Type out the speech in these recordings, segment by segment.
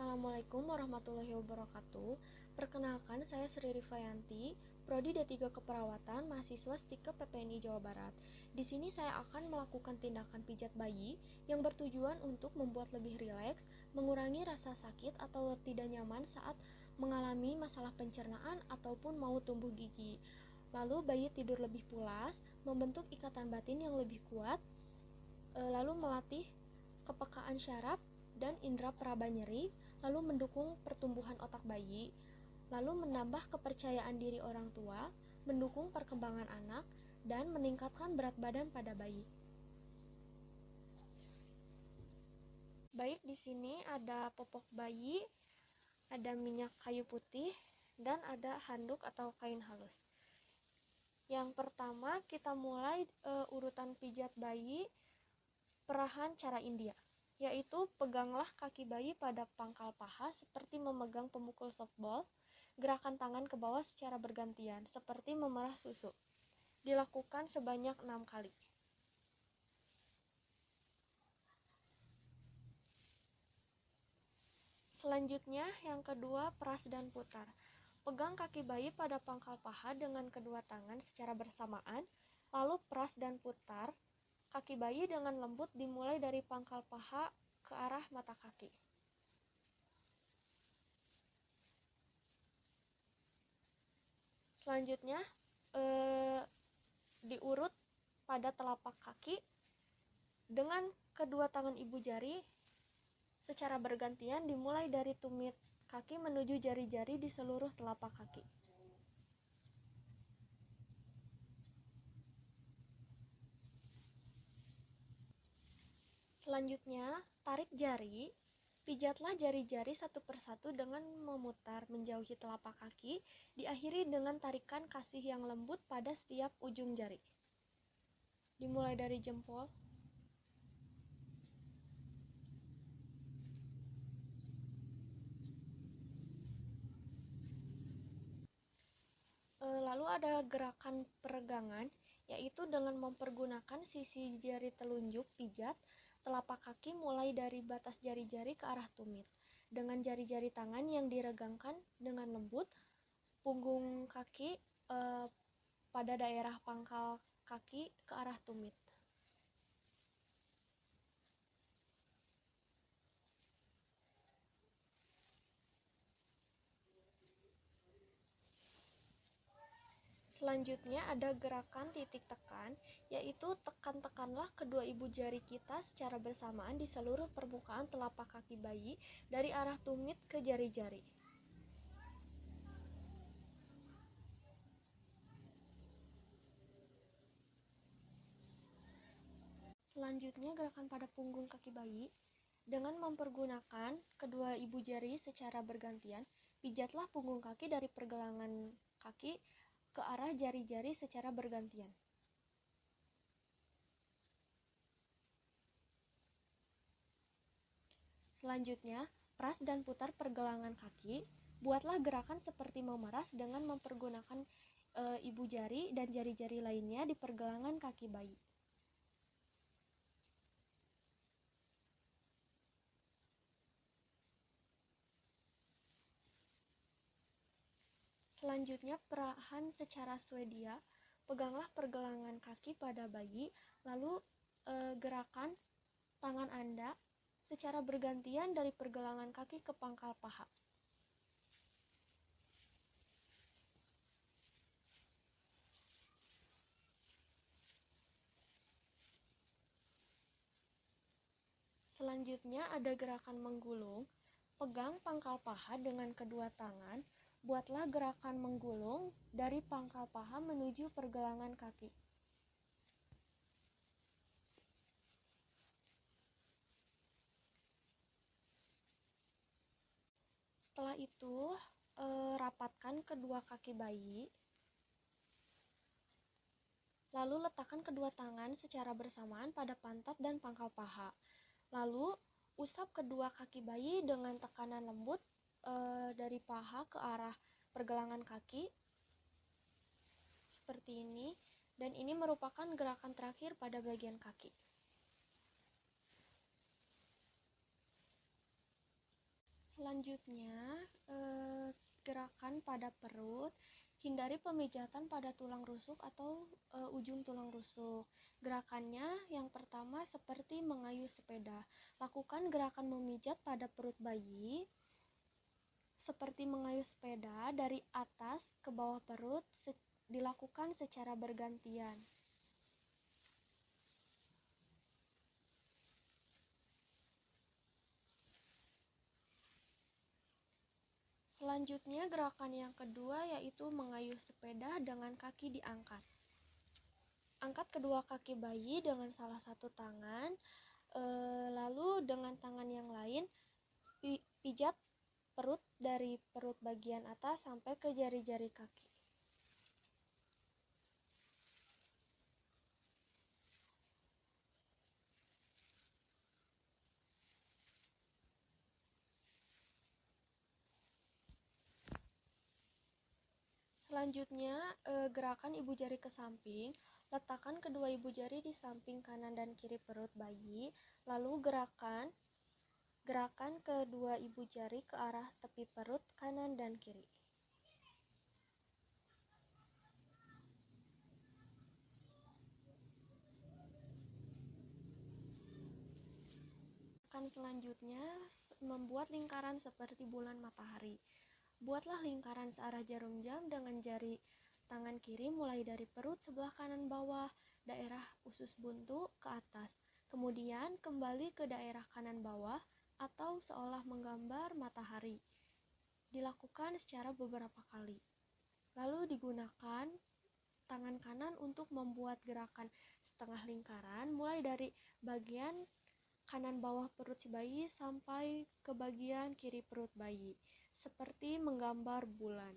Assalamualaikum warahmatullahi wabarakatuh. Perkenalkan, saya Sri Rifayanti, Prodi D3 Keperawatan, mahasiswa STIKE PPNI Jawa Barat. Di sini saya akan melakukan tindakan pijat bayi yang bertujuan untuk membuat lebih rileks, mengurangi rasa sakit atau tidak nyaman saat mengalami masalah pencernaan ataupun mau tumbuh gigi. Lalu bayi tidur lebih pulas, membentuk ikatan batin yang lebih kuat, lalu melatih kepekaan syaraf dan indera peraba nyeri, lalu mendukung pertumbuhan otak bayi, lalu menambah kepercayaan diri orang tua, mendukung perkembangan anak, dan meningkatkan berat badan pada bayi. Baik, di sini ada popok bayi, ada minyak kayu putih, dan ada handuk atau kain halus. Yang pertama, kita mulai urutan pijat bayi perahan cara India, yaitu peganglah kaki bayi pada pangkal paha seperti memegang pemukul softball. Gerakan tangan ke bawah secara bergantian seperti memerah susu. Dilakukan sebanyak 6 kali. Selanjutnya, yang kedua, peras dan putar. Pegang kaki bayi pada pangkal paha dengan kedua tangan secara bersamaan, lalu peras dan putar kaki bayi dengan lembut dimulai dari pangkal paha ke arah mata kaki. Selanjutnya, diurut pada telapak kaki dengan kedua tangan ibu jari secara bergantian dimulai dari tumit kaki menuju jari-jari di seluruh telapak kaki. Selanjutnya, tarik jari. Pijatlah jari-jari satu persatu dengan memutar menjauhi telapak kaki, diakhiri dengan tarikan kasih yang lembut pada setiap ujung jari. Dimulai dari jempol, lalu ada gerakan peregangan, yaitu dengan mempergunakan sisi jari telunjuk pijat telapak kaki mulai dari batas jari-jari ke arah tumit, dengan jari-jari tangan yang diregangkan dengan lembut, punggung kaki pada daerah pangkal kaki ke arah tumit. Selanjutnya ada gerakan titik tekan, yaitu tekan-tekanlah kedua ibu jari kita secara bersamaan di seluruh permukaan telapak kaki bayi dari arah tumit ke jari-jari. Selanjutnya gerakan pada punggung kaki bayi. Dengan mempergunakan kedua ibu jari secara bergantian, pijatlah punggung kaki dari pergelangan kaki ke arah jari-jari secara bergantian. Selanjutnya, peras dan putar pergelangan kaki. Buatlah gerakan seperti memeras dengan mempergunakan ibu jari dan jari-jari lainnya di pergelangan kaki bayi. Selanjutnya, perahan secara Swedia. Peganglah pergelangan kaki pada bayi, lalu gerakan tangan Anda secara bergantian dari pergelangan kaki ke pangkal paha. Selanjutnya ada gerakan menggulung. Pegang pangkal paha dengan kedua tangan. Buatlah gerakan menggulung dari pangkal paha menuju pergelangan kaki. Setelah itu, rapatkan kedua kaki bayi. Lalu letakkan kedua tangan secara bersamaan pada pantat dan pangkal paha. Lalu usap kedua kaki bayi dengan tekanan lembut dari paha ke arah pergelangan kaki seperti ini, dan ini merupakan gerakan terakhir pada bagian kaki. Selanjutnya, gerakan pada perut. Hindari pemijatan pada tulang rusuk atau ujung tulang rusuk. Gerakannya yang pertama seperti mengayuh sepeda. Lakukan gerakan memijat pada perut bayi seperti mengayuh sepeda dari atas ke bawah perut dilakukan secara bergantian. Selanjutnya gerakan yang kedua yaitu mengayuh sepeda dengan kaki diangkat. Angkat kedua kaki bayi dengan salah satu tangan, lalu dengan tangan yang lain pijat perut dari perut bagian atas sampai ke jari-jari kaki. Selanjutnya, gerakan ibu jari ke samping. Letakkan kedua ibu jari di samping kanan dan kiri perut bayi, lalu gerakan kedua ibu jari ke arah tepi perut kanan dan kiri. Gerakan selanjutnya membuat lingkaran seperti bulan matahari. Buatlah lingkaran searah jarum jam dengan jari tangan kiri mulai dari perut sebelah kanan bawah, daerah usus buntu ke atas. Kemudian kembali ke daerah kanan bawah atau seolah menggambar matahari. Dilakukan secara beberapa kali. Lalu digunakan tangan kanan untuk membuat gerakan setengah lingkaran mulai dari bagian kanan bawah perut si bayi sampai ke bagian kiri perut bayi, seperti menggambar bulan.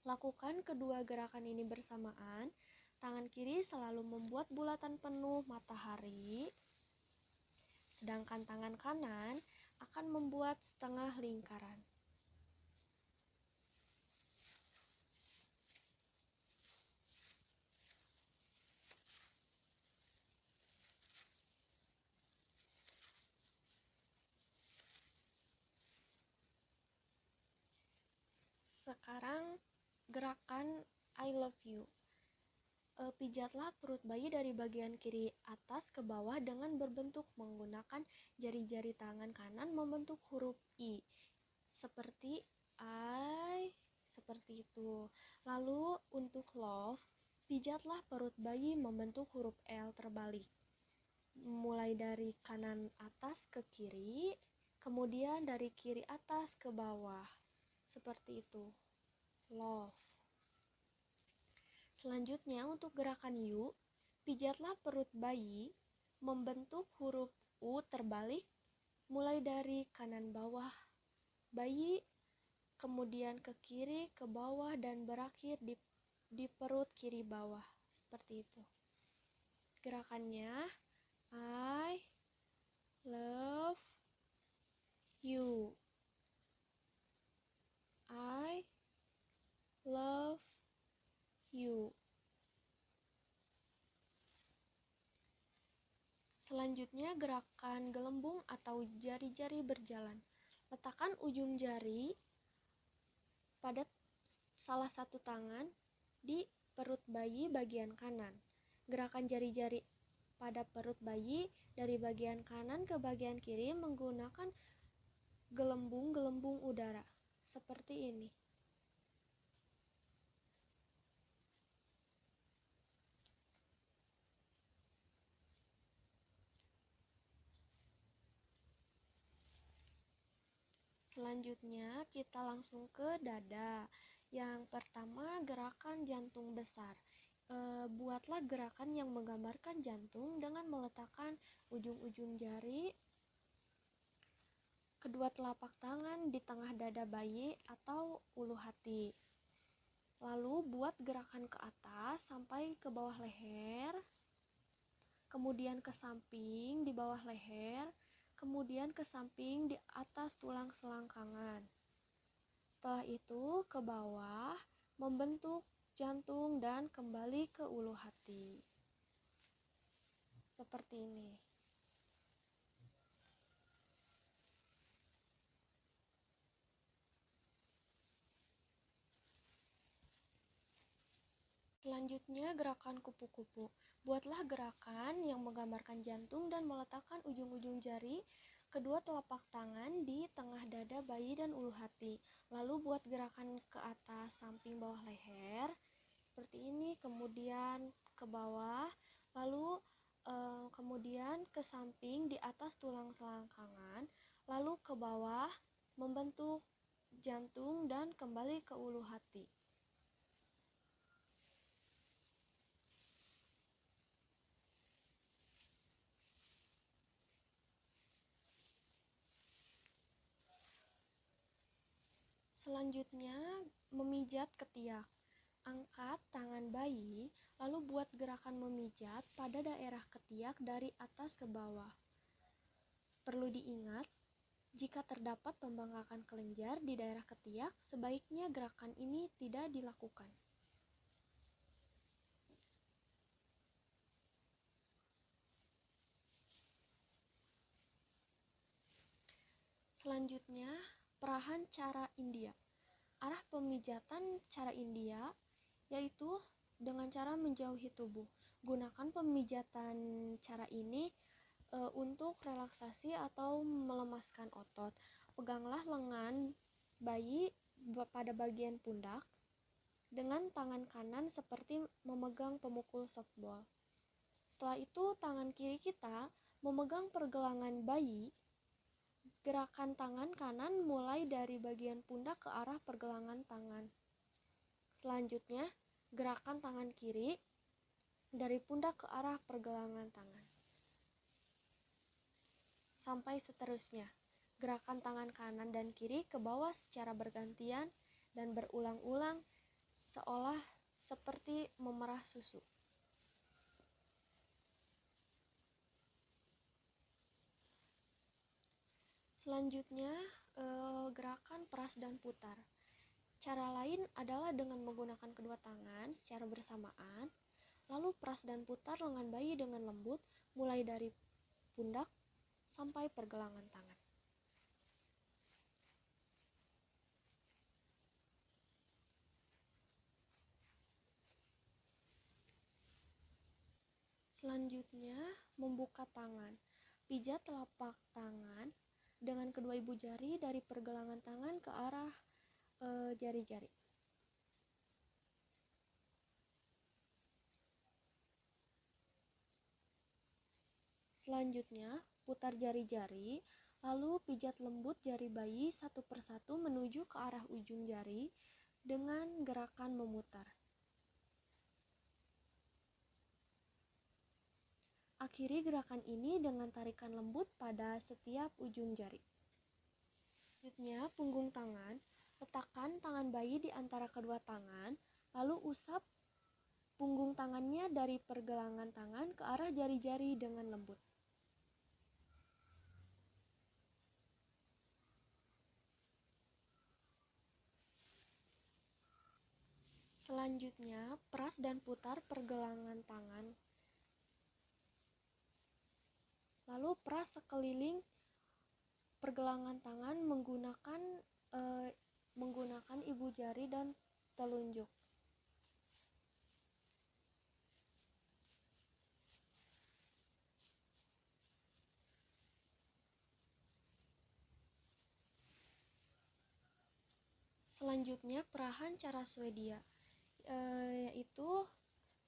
Lakukan kedua gerakan ini bersamaan. Tangan kiri selalu membuat bulatan penuh matahari, sedangkan tangan kanan akan membuat setengah lingkaran. Sekarang gerakan I love you. Pijatlah perut bayi dari bagian kiri atas ke bawah dengan berbentuk menggunakan jari-jari tangan kanan membentuk huruf I. Seperti I, seperti itu. Lalu untuk love, pijatlah perut bayi membentuk huruf L terbalik. Mulai dari kanan atas ke kiri, kemudian dari kiri atas ke bawah. Seperti itu. Love. Selanjutnya untuk gerakan U, pijatlah perut bayi membentuk huruf U terbalik mulai dari kanan bawah bayi, kemudian ke kiri, ke bawah, dan berakhir di perut kiri bawah. Seperti itu. Gerakannya I love you. I love you. Selanjutnya gerakan gelembung atau jari-jari berjalan. Letakkan ujung jari pada salah satu tangan di perut bayi bagian kanan. Gerakan jari-jari pada perut bayi dari bagian kanan ke bagian kiri menggunakan gelembung-gelembung udara. Seperti ini. Selanjutnya kita langsung ke dada. Yang pertama gerakan jantung besar. Buatlah gerakan yang menggambarkan jantung dengan meletakkan ujung-ujung jari kedua telapak tangan di tengah dada bayi atau ulu hati. Lalu buat gerakan ke atas sampai ke bawah leher, kemudian ke samping di bawah leher, kemudian ke samping di atas tulang selangkangan. Setelah itu ke bawah membentuk jantung dan kembali ke ulu hati. Seperti ini. Selanjutnya, gerakan kupu-kupu. Buatlah gerakan yang menggambarkan jantung dan meletakkan ujung-ujung jari kedua telapak tangan di tengah dada bayi dan ulu hati. Lalu buat gerakan ke atas, samping, bawah leher seperti ini, kemudian ke bawah, lalu kemudian ke samping di atas tulang selangkangan, lalu ke bawah membentuk jantung dan kembali ke ulu hati. Selanjutnya, memijat ketiak. Angkat tangan bayi, lalu buat gerakan memijat pada daerah ketiak dari atas ke bawah. Perlu diingat, jika terdapat pembengkakan kelenjar di daerah ketiak, sebaiknya gerakan ini tidak dilakukan. Selanjutnya, perahan cara India. Arah pemijatan cara India yaitu dengan cara menjauhi tubuh. Gunakan pemijatan cara ini untuk relaksasi atau melemaskan otot. Peganglah lengan bayi pada bagian pundak dengan tangan kanan seperti memegang pemukul softball. Setelah itu, tangan kiri kita memegang pergelangan bayi. Gerakan tangan kanan mulai dari bagian pundak ke arah pergelangan tangan. Selanjutnya, gerakan tangan kiri dari pundak ke arah pergelangan tangan. Sampai seterusnya, gerakan tangan kanan dan kiri ke bawah secara bergantian dan berulang-ulang seolah seperti memerah susu. Selanjutnya, gerakan peras dan putar. Cara lain adalah dengan menggunakan kedua tangan secara bersamaan, lalu peras dan putar lengan bayi dengan lembut, mulai dari pundak sampai pergelangan tangan. Selanjutnya, membuka tangan. Pijat telapak tangan dengan kedua ibu jari dari pergelangan tangan ke arah jari-jari. Selanjutnya, putar jari-jari, lalu pijat lembut jari bayi satu persatu menuju ke arah ujung jari dengan gerakan memutar. Akhiri gerakan ini dengan tarikan lembut pada setiap ujung jari. Selanjutnya, punggung tangan. Letakkan tangan bayi di antara kedua tangan, lalu usap punggung tangannya dari pergelangan tangan ke arah jari-jari dengan lembut. Selanjutnya, peras dan putar pergelangan tangan. Lalu peras sekeliling pergelangan tangan menggunakan ibu jari dan telunjuk. Selanjutnya, perahan cara Swedia, yaitu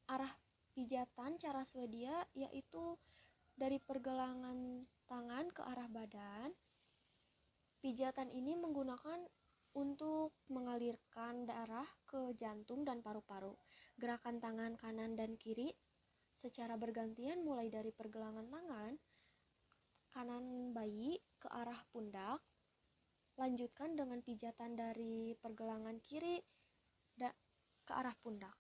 arah pijatan cara Swedia yaitu dari pergelangan tangan ke arah badan. Pijatan ini menggunakan untuk mengalirkan darah ke jantung dan paru-paru. Gerakan tangan kanan dan kiri secara bergantian mulai dari pergelangan tangan kanan bayi ke arah pundak. Lanjutkan dengan pijatan dari pergelangan kiri ke arah pundak.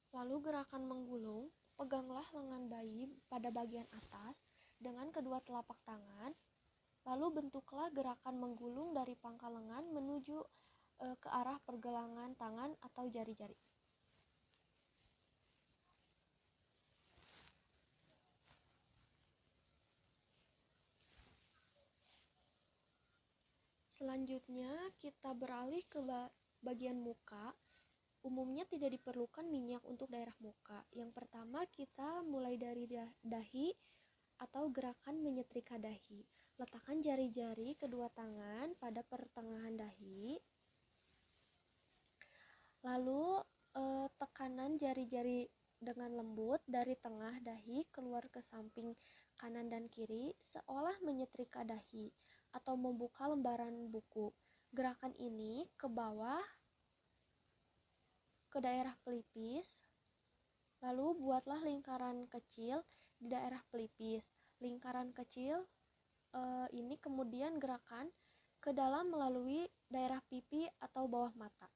Lalu gerakan menggulung, peganglah lengan bayi pada bagian atas dengan kedua telapak tangan. Lalu bentuklah gerakan menggulung dari pangkal lengan menuju ke arah pergelangan tangan atau jari-jari. Selanjutnya, kita beralih ke bagian muka. Umumnya tidak diperlukan minyak untuk daerah muka. Yang pertama, kita mulai dari dahi atau gerakan menyetrika dahi. Letakkan jari-jari kedua tangan pada pertengahan dahi. Lalu tekanan jari-jari dengan lembut dari tengah dahi keluar ke samping kanan dan kiri seolah menyetrika dahi atau membuka lembaran buku. Gerakan ini ke bawah ke daerah pelipis. Lalu buatlah lingkaran kecil di daerah pelipis. Lingkaran kecil ini kemudian gerakan ke dalam melalui daerah pipi atau bawah mata.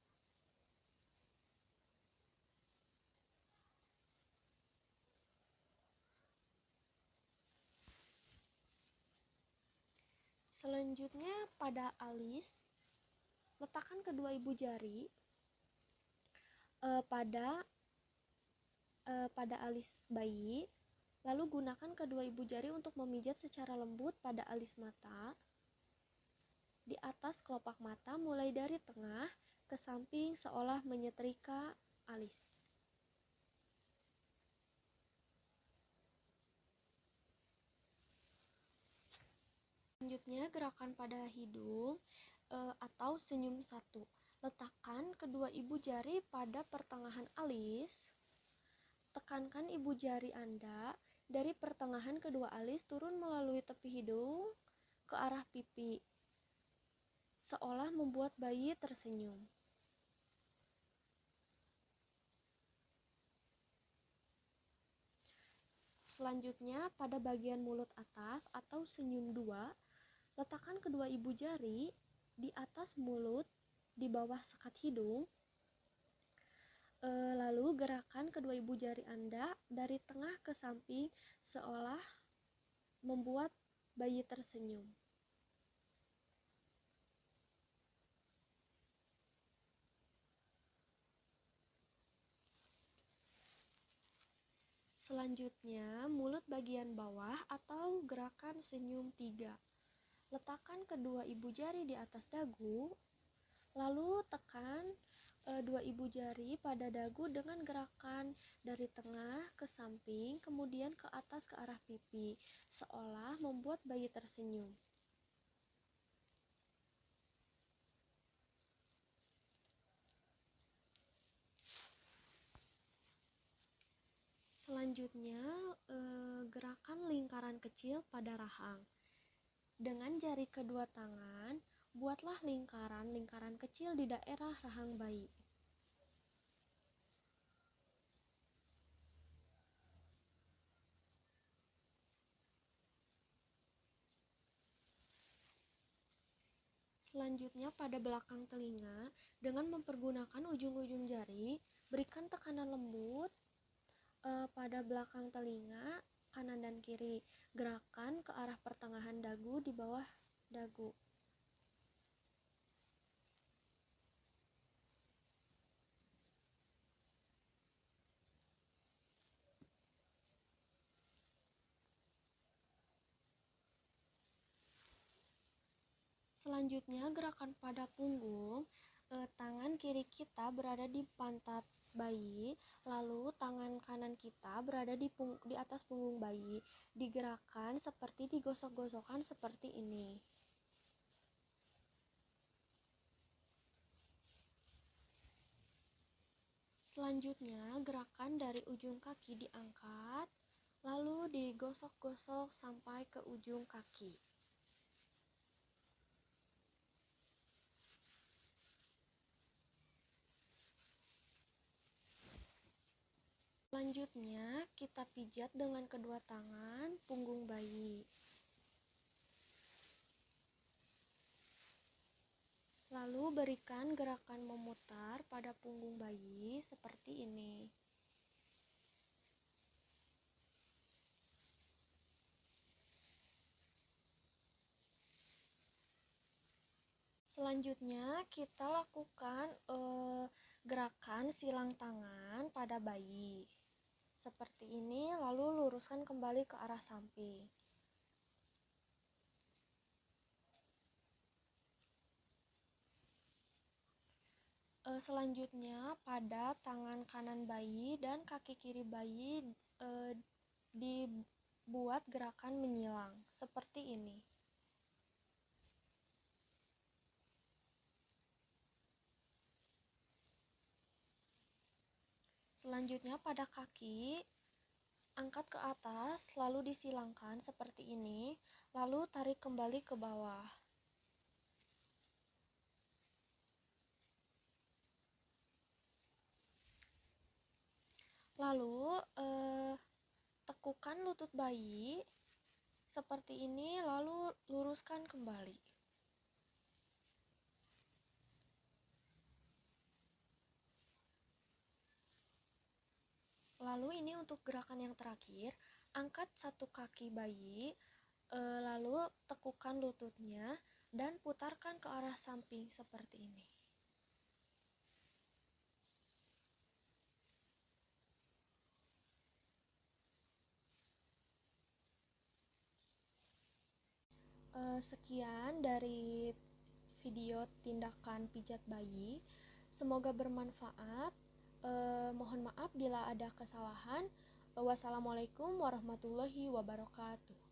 Selanjutnya pada alis, letakkan kedua ibu jari pada alis bayi, lalu gunakan kedua ibu jari untuk memijat secara lembut pada alis mata, di atas kelopak mata mulai dari tengah ke samping seolah menyetrika alis. Selanjutnya gerakan pada hidung atau senyum satu. Letakkan kedua ibu jari pada pertengahan alis. Tekankan ibu jari Anda dari pertengahan kedua alis turun melalui tepi hidung ke arah pipi, seolah membuat bayi tersenyum. Selanjutnya pada bagian mulut atas atau senyum dua, letakkan kedua ibu jari di atas mulut di bawah sekat hidung. Lalu gerakan kedua ibu jari Anda dari tengah ke samping seolah membuat bayi tersenyum. Selanjutnya, mulut bagian bawah atau gerakan senyum tiga. Letakkan kedua ibu jari di atas dagu, lalu tekan dua ibu jari pada dagu dengan gerakan dari tengah ke samping, kemudian ke atas ke arah pipi, seolah membuat bayi tersenyum. Selanjutnya, gerakan lingkaran kecil pada rahang. Dengan jari kedua tangan, buatlah lingkaran kecil di daerah rahang bayi. Selanjutnya pada belakang telinga, dengan mempergunakan ujung-ujung jari, berikan tekanan lembut pada belakang telinga kanan dan kiri. Gerakan ke arah pertengahan dagu di bawah dagu. Selanjutnya gerakan pada punggung. Tangan kiri kita berada di pantat bayi, lalu tangan kanan kita berada di atas punggung bayi. Digerakkan seperti digosok-gosokkan seperti ini. Selanjutnya gerakan dari ujung kaki diangkat, lalu digosok-gosok sampai ke ujung kaki. Selanjutnya, kita pijat dengan kedua tangan punggung bayi. Lalu berikan gerakan memutar pada punggung bayi seperti ini. Selanjutnya, kita lakukan gerakan silang tangan pada bayi. Seperti ini, lalu luruskan kembali ke arah samping. Selanjutnya, pada tangan kanan bayi dan kaki kiri bayi dibuat gerakan menyilang, seperti ini. Selanjutnya, pada kaki, angkat ke atas, lalu disilangkan seperti ini, lalu tarik kembali ke bawah. Lalu, tekukan lutut bayi seperti ini, lalu luruskan kembali. Lalu ini untuk gerakan yang terakhir, angkat satu kaki bayi, lalu tekukan lututnya, dan putarkan ke arah samping seperti ini. Sekian dari video tindakan pijat bayi. Semoga bermanfaat. Mohon maaf bila ada kesalahan. Wassalamualaikum warahmatullahi wabarakatuh.